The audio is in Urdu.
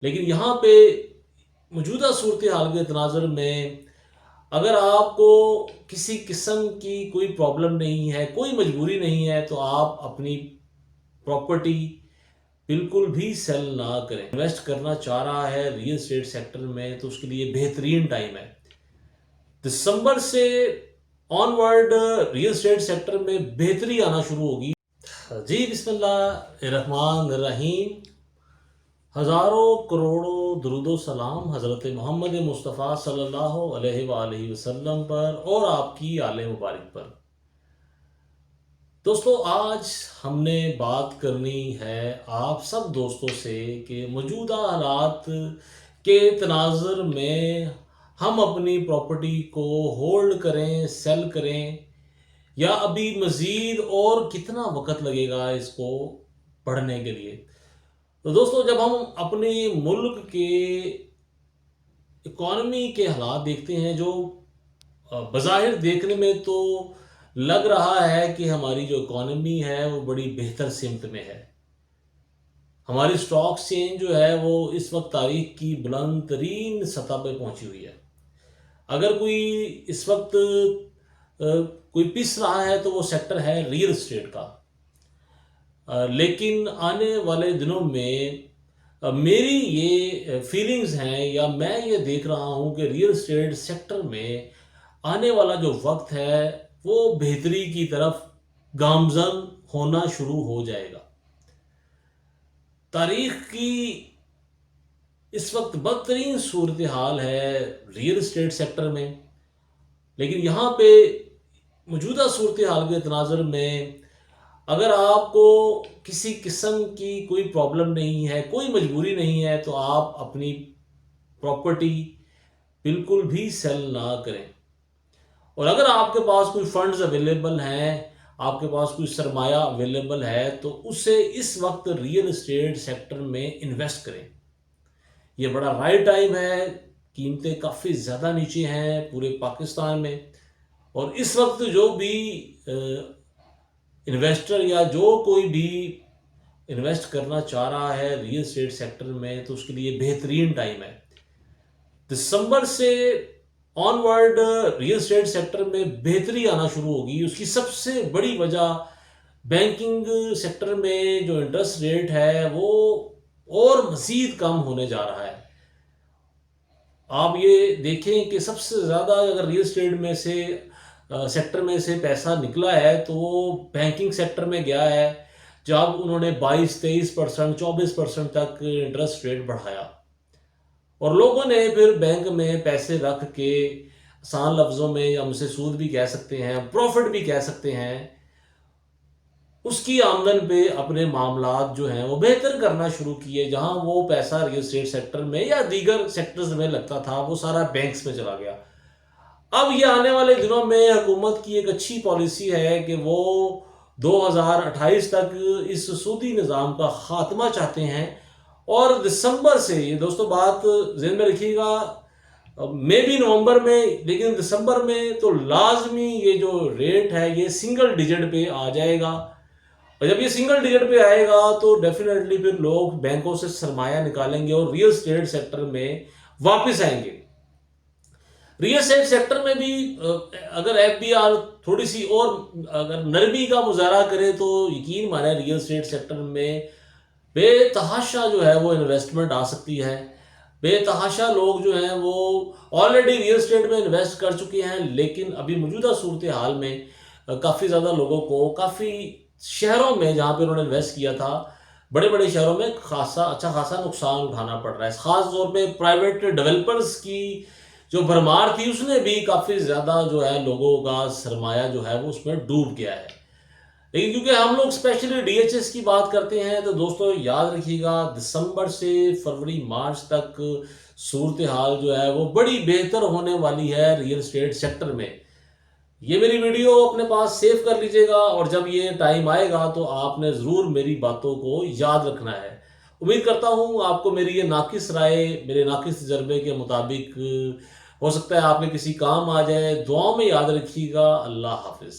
لیکن یہاں پہ موجودہ صورتحال کے تناظر میں اگر آپ کو کسی قسم کی کوئی پرابلم نہیں ہے، کوئی مجبوری نہیں ہے، تو آپ اپنی پراپرٹی بالکل بھی سیل نہ کریں۔ انویسٹ کرنا چاہ رہا ہے ریل اسٹیٹ سیکٹر میں تو اس کے لیے بہترین ٹائم ہے۔ دسمبر سے آن ورڈ ریل اسٹیٹ سیکٹر میں بہتری آنا شروع ہوگی۔ جی بسم اللہ الرحمن الرحیم۔ ہزاروں کروڑوں درود و سلام حضرت محمد مصطفیٰ صلی اللہ علیہ وآلہ وسلم پر اور آپ کی آل مبارک پر۔ دوستو، آج ہم نے بات کرنی ہے آپ سب دوستوں سے کہ موجودہ حالات کے تناظر میں ہم اپنی پراپرٹی کو ہولڈ کریں، سیل کریں، یا ابھی مزید اور کتنا وقت لگے گا اس کو پڑھنے کے لیے۔ تو دوستو، جب ہم اپنے ملک کے اکانومی کے حالات دیکھتے ہیں جو بظاہر دیکھنے میں تو لگ رہا ہے کہ ہماری جو اکانومی ہے وہ بڑی بہتر سمت میں ہے۔ ہماری سٹاک ایکسچینج جو ہے وہ اس وقت تاریخ کی بلند ترین سطح پہ پہنچی ہوئی ہے۔ اگر کوئی اس وقت کوئی پس رہا ہے تو وہ سیکٹر ہے ریل اسٹیٹ کا۔ لیکن آنے والے دنوں میں میری یہ فیلنگز ہیں یا میں یہ دیکھ رہا ہوں کہ ریل اسٹیٹ سیکٹر میں آنے والا جو وقت ہے وہ بہتری کی طرف گامزن ہونا شروع ہو جائے گا۔ تاریخ کی اس وقت بدترین صورتحال ہے ریل اسٹیٹ سیکٹر میں، لیکن یہاں پہ موجودہ صورتحال کے تناظر میں اگر آپ کو کسی قسم کی کوئی پرابلم نہیں ہے، کوئی مجبوری نہیں ہے، تو آپ اپنی پراپرٹی بالکل بھی سیل نہ کریں۔ اور اگر آپ کے پاس کوئی فنڈز اویلیبل ہیں، آپ کے پاس کوئی سرمایہ اویلیبل ہے، تو اسے اس وقت ریل اسٹیٹ سیکٹر میں انویسٹ کریں۔ یہ بڑا رائٹ ٹائم ہے، قیمتیں کافی زیادہ نیچے ہیں پورے پاکستان میں، اور اس وقت جو بھی انویسٹر یا جو کوئی بھی انویسٹ کرنا چاہ رہا ہے ریل اسٹیٹ سیکٹر میں تو اس کے لیے بہترین ٹائم ہے۔ دسمبر سے آن ورڈ ریل اسٹیٹ سیکٹر میں بہتری آنا شروع ہوگی۔ اس کی سب سے بڑی وجہ بینکنگ سیکٹر میں جو انٹرسٹ ریٹ ہے وہ اور مزید کم ہونے جا رہا ہے۔ آپ یہ دیکھیں کہ سب سے زیادہ اگر ریل اسٹیٹ میں سے سیکٹر میں سے پیسہ نکلا ہے تو وہ بینکنگ سیکٹر میں گیا ہے، جب انہوں نے 22-23%، 24% تک انٹرسٹ ریٹ بڑھایا، اور لوگوں نے پھر بینک میں پیسے رکھ کے، آسان لفظوں میں ہم اسے سود بھی کہہ سکتے ہیں، پروفٹ بھی کہہ سکتے ہیں، اس کی آمدن پہ اپنے معاملات جو ہیں وہ بہتر کرنا شروع کیے۔ جہاں وہ پیسہ ریل اسٹیٹ سیکٹر میں یا دیگر سیکٹرز میں لگتا تھا وہ سارا بینکس میں چلا گیا۔ اب یہ آنے والے دنوں میں حکومت کی ایک اچھی پالیسی ہے کہ وہ 2028 تک اس سودی نظام کا خاتمہ چاہتے ہیں، اور دسمبر سے، یہ دوستو بات ذہن میں رکھیے گا، مے بھی نومبر میں، لیکن دسمبر میں تو لازمی یہ جو ریٹ ہے یہ سنگل ڈیجٹ پہ آ جائے گا، اور جب یہ سنگل ڈیجٹ پہ آئے گا تو ڈیفینیٹلی پھر لوگ بینکوں سے سرمایہ نکالیں گے اور ریل اسٹیٹ سیکٹر میں واپس آئیں گے۔ ریل اسٹیٹ سیکٹر میں بھی اگر ایف بی آر تھوڑی سی اور اگر نرمی کا مظاہرہ کرے تو یقین مانیں ریل اسٹیٹ سیکٹر میں بے تحاشا جو ہے وہ انویسٹمنٹ آ سکتی ہے۔ بے تحاشا لوگ جو ہیں وہ آلریڈی ریل اسٹیٹ میں انویسٹ کر چکے ہیں، لیکن ابھی موجودہ صورتحال میں کافی زیادہ لوگوں کو کافی شہروں میں جہاں پہ انہوں نے انویسٹ کیا تھا، بڑے بڑے شہروں میں اچھا خاصا نقصان اٹھانا پڑ رہا ہے۔ خاص طور پہ پرائیویٹ ڈیولپرز کی جو بھرمار تھی اس نے بھی کافی زیادہ جو ہے لوگوں کا سرمایہ جو ہے وہ اس میں ڈوب گیا ہے۔ لیکن کیونکہ ہم لوگ اسپیشلی ڈی ایچ ایس کی بات کرتے ہیں تو دوستو یاد رکھیے گا، دسمبر سے فروری مارچ تک صورتحال جو ہے وہ بڑی بہتر ہونے والی ہے ریل اسٹیٹ سیکٹر میں۔ یہ میری ویڈیو اپنے پاس سیو کر لیجئے گا، اور جب یہ ٹائم آئے گا تو آپ نے ضرور میری باتوں کو یاد رکھنا ہے۔ امید کرتا ہوں آپ کو میری یہ ناقص رائے میرے ناقص تجربے کے مطابق ہو سکتا ہے آپ کے کسی کام آ جائے۔ دعاؤں میں یاد رکھیے گا۔ اللہ حافظ۔